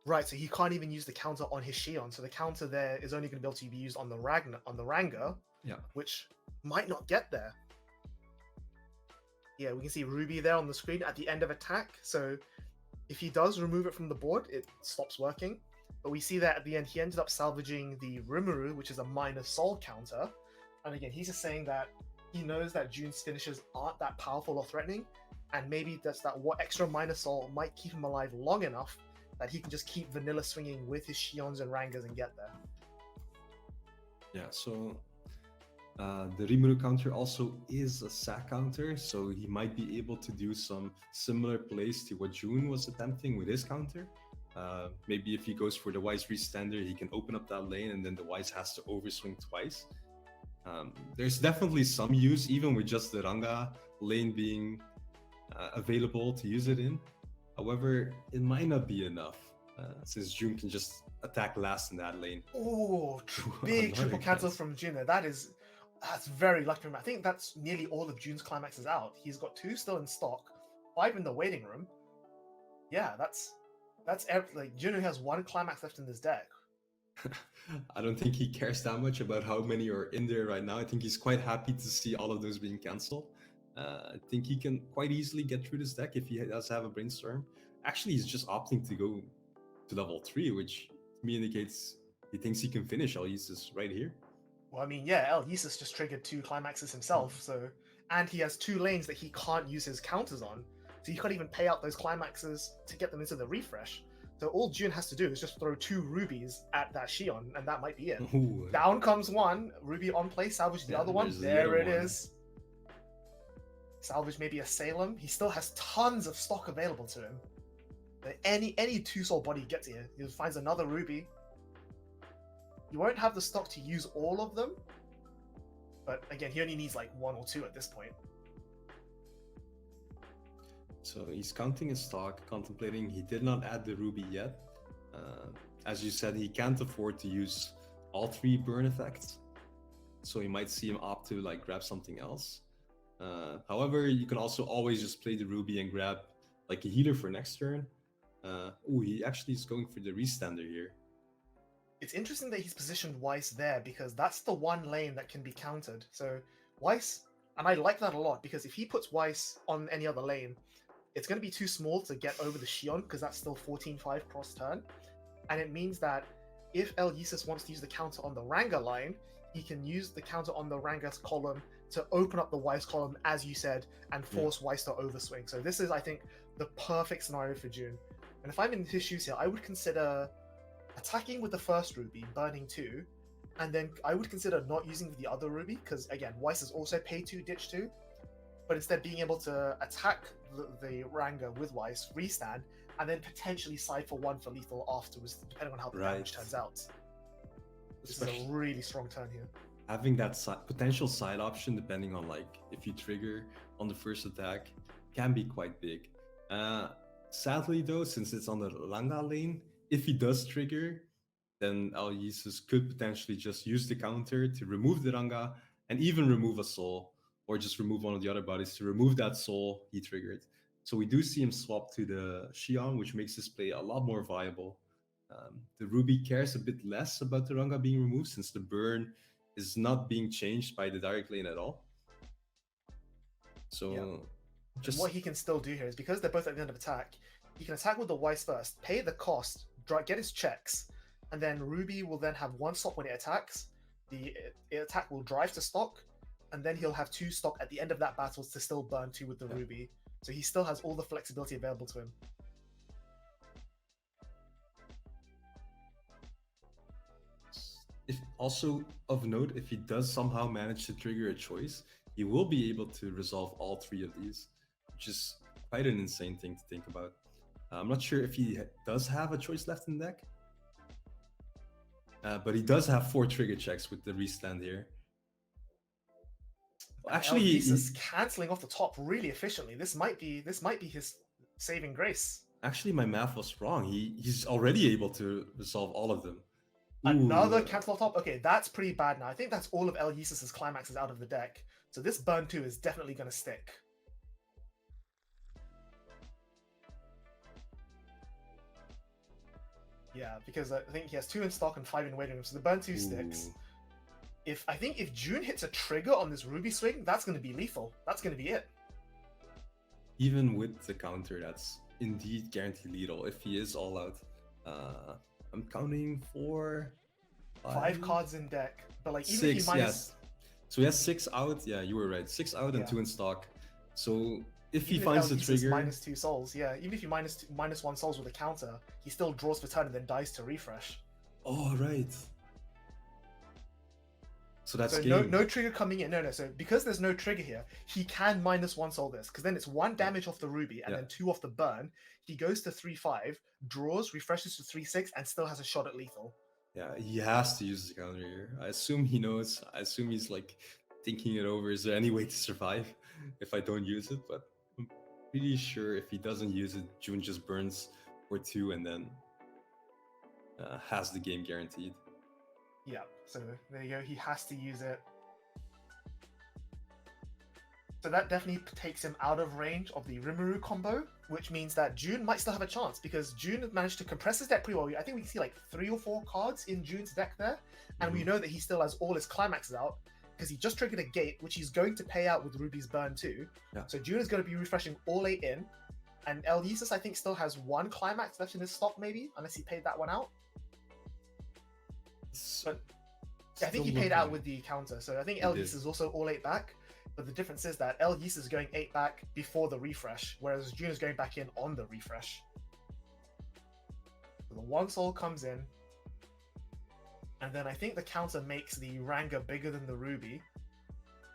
Right, so he can't even use the counter on his Xion. So the counter there is only going to be able to be used on the Ranga, which might not get there. Yeah, we can see Ruby there on the screen at the end of attack. So if he does remove it from the board, it stops working. But we see that at the end, he ended up salvaging the Rimuru, which is a minor soul counter. And again, he's just saying that he knows that June's finishes aren't that powerful or threatening. And maybe that's that what extra minor soul might keep him alive long enough that he can just keep vanilla swinging with his Xions and Rangas and get there. Yeah, so the Rimuru counter also is a sack counter, so he might be able to do some similar plays to what June was attempting with his counter. Maybe if he goes for the Weiss restander, he can open up that lane and then the Weiss has to overswing twice. There's definitely some use, even with just the Ranga lane being available to use it in. However, it might not be enough, since June can just attack last in that lane. Oh, big triple cancel from June there. That's very lucky for him. I think that's nearly all of June's climaxes out. He's got 2 still in stock, 5 in the waiting room. Yeah, that's like June has 1 climax left in this deck. I don't think he cares that much about how many are in there right now. I think he's quite happy to see all of those being cancelled. I think he can quite easily get through this deck if he does have a brainstorm. Actually, he's just opting to go to level 3, which to me indicates he thinks he can finish Eleusis right here. Well, I mean, yeah, Eleusis just triggered 2 climaxes himself, and he has 2 lanes that he can't use his counters on, so he can't even pay out those climaxes to get them into the refresh. So all June has to do is just throw 2 rubies at that Xion, and that might be it. Ooh. Down comes 1, ruby on play, salvage the other one. There it is. Salvage maybe a Salem. He still has tons of stock available to him. Any 2-soul body gets here, he finds another ruby. You won't have the stock to use all of them, but again, he only needs like 1 or 2 at this point. So he's counting his stock, contemplating. He did not add the ruby yet. As you said, he can't afford to use all 3 burn effects, so you might see him opt to like grab something else. However, you can also always just play the ruby and grab like a healer for next turn. He actually is going for the restander here. It's interesting that he's positioned Weiss there because that's the one lane that can be countered. So Weiss, and I like that a lot because if he puts Weiss on any other lane, it's going to be too small to get over the Xion because that's still 14-5 cross turn. And it means that if Eleusis wants to use the counter on the Ranga line, he can use the counter on the Ranga's column to open up the Weiss column, as you said, and force Weiss to overswing. So this is, I think, the perfect scenario for June. And if I'm in his shoes here, I would consider attacking with the first ruby, burning 2, and then I would consider not using the other ruby, because again, Weiss is also pay 2, ditch 2, but instead being able to attack the Ranga with Weiss, restand, and then potentially side for 1 for lethal afterwards, depending on how the damage turns out. This is a really strong turn here. Having that potential side option, depending on like if you trigger on the first attack, can be quite big. Sadly though, since it's on the Ranga lane, if he does trigger, then Eleusis could potentially just use the counter to remove the Ranga and even remove a soul, or just remove one of the other bodies to remove that soul he triggered. So we do see him swap to the Xion, which makes this play a lot more viable. The Ruby cares a bit less about the Ranga being removed since the burn is not being changed by the direct lane at all. So just what he can still do here is because they're both at the end of attack, he can attack with the Weiss first, pay the cost, get his checks, and then Ruby will then have 1 stop when it attacks. The attack will drive to stock, and then he'll have 2 stock at the end of that battle to still burn 2 with the Ruby. So he still has all the flexibility available to him. Also of note, if he does somehow manage to trigger a choice, he will be able to resolve all three of these, which is quite an insane thing to think about. I'm not sure if he does have a choice left in the deck, but he does have 4 trigger checks with the restand here. Actually, Elvisa's canceling off the top really efficiently. This might be his saving grace. actually, my math was wrong. He's already able to resolve all of them. Another Ooh. cancel off top. Okay, that's pretty bad now. I think that's all of Elvis's climaxes out of the deck. So this burn 2 is definitely going to stick. Yeah, because I think he has 2 in stock and 5 in waiting room. So the burn 2 sticks. Ooh. I think if June hits a trigger on this Ruby swing, that's going to be lethal. That's going to be it. Even with the counter, that's indeed guaranteed lethal if he is all out. I'm counting 4, 5 cards in deck, but like even 6, if he minus, yes. So he has 6 out. Yeah, you were right. 6 out and Yeah. 2 in stock. So if he even finds the Elvisa's trigger, minus 2 souls, yeah, even if he minus 1 souls with a counter, he still draws for turn and then dies to refresh. oh right. So that's So game. no trigger coming in. No. So because there's no trigger here, he can minus 1 soul this, because then it's 1 damage off the ruby and Yeah. then 2 off the burn. He goes to 3-5, draws, refreshes to 3-6, and still has a shot at lethal. Yeah, he has to use the counter here. I assume he knows. I assume he's like thinking it over. Is there any way to survive if I don't use it? But I'm pretty sure if he doesn't use it, June just burns for 2 and then has the game guaranteed. Yeah, so there you go. He has to use it. So that definitely takes him out of range of the Rimuru combo, which means that June might still have a chance because June managed to compress his deck pretty well. I think we see like 3 or 4 cards in June's deck there, and we know that he still has all his climaxes out because he just triggered a gate, which he's going to pay out with Ruby's burn too. Yeah. So June is going to be refreshing all 8 in, and Elvisus I think still has 1 climax left in his stock maybe, unless he paid that one out. But I think he paid out with the counter, so I think He Elvis did. is also all 8 back. But the difference is that Elvis is going 8 back before the refresh, whereas June is going back in on the refresh. So the 1 soul comes in, and then I think the counter makes the Ranga bigger than the Ruby.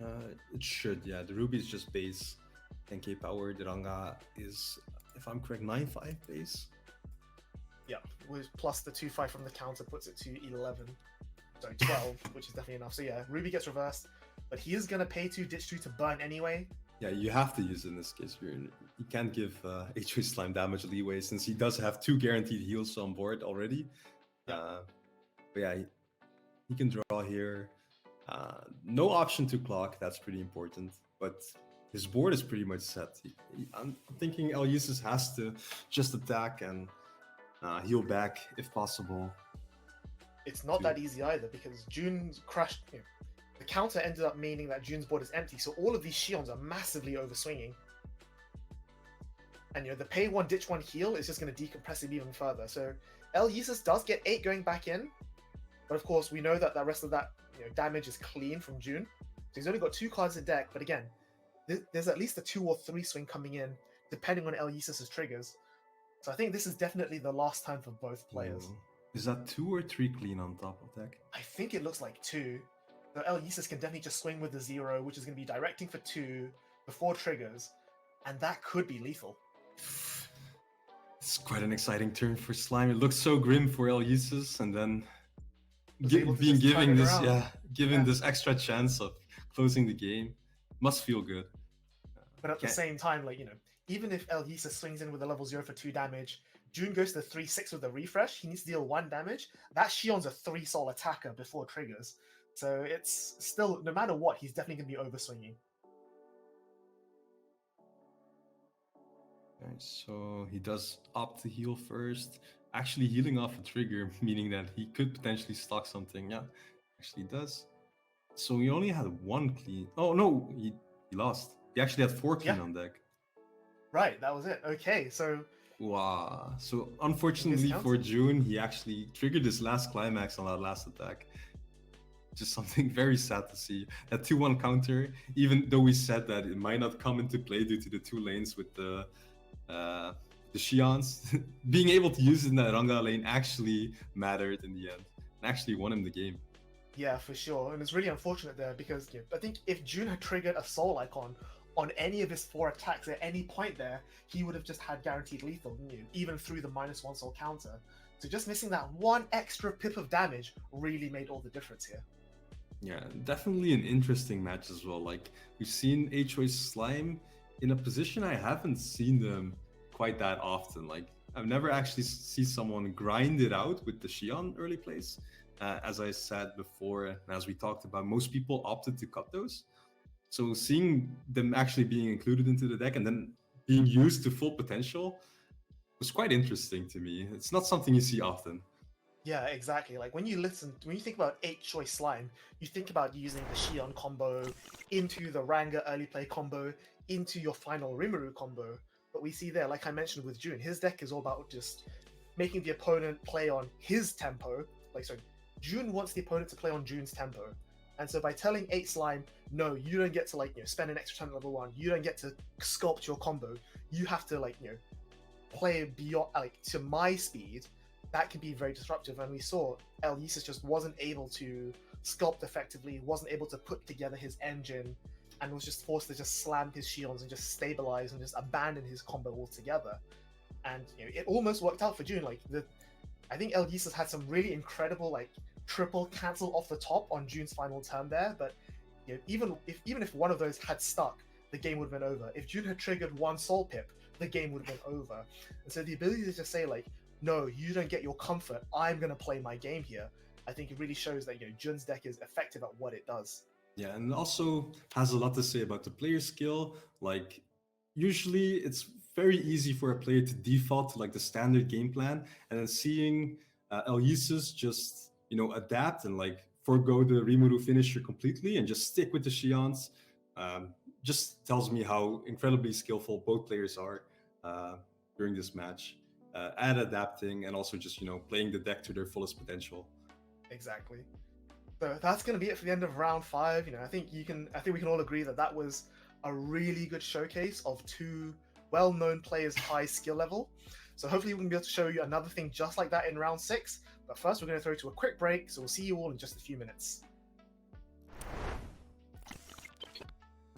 It should, yeah. The Ruby is just base 10k power. The Ranga is, if I'm correct, 9-5 base. Yeah, with plus the 2-5 from the counter puts it to 11. Sorry, 12, which is definitely enough. So yeah, Ruby gets reversed, but he is going to pay 2 Ditch 2 to burn anyway. Yeah, you have to use it in this case. You can't give HV Slime damage leeway since he does have 2 guaranteed heals on board already. But yeah, he can draw here. No option to clock, that's pretty important. But his board is pretty much set. I'm thinking Eleusis has to just attack and heal back if possible. It's not that easy either because June's crashed. The counter ended up meaning that June's board is empty, so all of these Shions are massively overswinging. And the pay 1 ditch 1 heal is just going to decompress him even further. So Eleusis does get 8 going back in, but of course we know that the rest of that damage is clean from June. So he's only got 2 cards in deck, but again, there's at least a 2 or 3 swing coming in, depending on Eleusis' triggers. So I think this is definitely the last time for both players. Ooh. Is that 2 or 3 clean on top of deck? I think it looks like 2. So Eleusis can definitely just swing with the 0, which is going to be directing for 2 before triggers, and that could be lethal. It's quite an exciting turn for Slime. It looks so grim for Eleusis, and then being given this extra chance of closing the game must feel good. But at the same time, even if Eleusis swings in with a level 0 for 2 damage, June goes to 3-6 with the refresh, he needs to deal 1 damage. That Shion's a 3 soul attacker before triggers. So it's still, no matter what, he's definitely going to be overswinging. Okay, so he does opt to heal first. Actually healing off a trigger, meaning that he could potentially stock something. Yeah, actually does. So he only had 1 clean. Oh no, he lost. He actually had 4 clean on deck. Right, that was it. Okay, so... Wow. So unfortunately for June, he actually triggered his last climax on that last attack. Just something very sad to see. That 2-1 counter, even though we said that it might not come into play due to the 2 lanes with the Shions, being able to use it in that Ranga lane actually mattered in the end. And actually won him the game. Yeah, for sure. And it's really unfortunate there because I think if June had triggered a soul icon on any of his 4 attacks at any point there, he would have just had guaranteed lethal, even through the -1 soul counter. So just missing that one extra pip of damage really made all the difference here. Yeah, definitely an interesting match as well. Like we've seen HOA Slime in a position I haven't seen them quite that often. Like I've never actually see someone grind it out with the Xion early plays. As I said before, and as we talked about, most people opted to cut those. So seeing them actually being included into the deck and then being used to full potential was quite interesting to me. It's not something you see often. Yeah, exactly. Like when you think about 8 choice slime, you think about using the Xion combo into the Ranga early play combo into your final Rimuru combo. But we see there, like I mentioned with June, his deck is all about just making the opponent play on his tempo. June wants the opponent to play on June's tempo. And so by telling 8 slime, no, you don't get to spend an extra turn at level 1, you don't get to sculpt your combo. You have to play beyond to my speed. That can be very disruptive, and we saw Eleusis just wasn't able to sculpt effectively, wasn't able to put together his engine, and was just forced to just slam his shields and just stabilize and just abandon his combo altogether. And it almost worked out for June. I think Eleusis had some really incredible triple cancel off the top on June's final turn there, but even if one of those had stuck, the game would have been over. If June had triggered one soul pip, the game would have been over. And so the ability to just say no, you don't get your comfort, I'm going to play my game here, I think it really shows that Jun's deck is effective at what it does. Yeah, and also has a lot to say about the player skill. Like, usually it's very easy for a player to default to the standard game plan, and then seeing Eleusis just adapt and forego the Rimuru finisher completely and just stick with the Xions, just tells me how incredibly skillful both players are during this match. At adapting and also just playing the deck to their fullest potential. Exactly. So that's going to be it for the end of round 5. I think we can all agree that was a really good showcase of 2 well-known players' high skill level. So hopefully we can be able to show you another thing just like that in round 6. But first we're going to throw to a quick break, so we'll see you all in just a few minutes.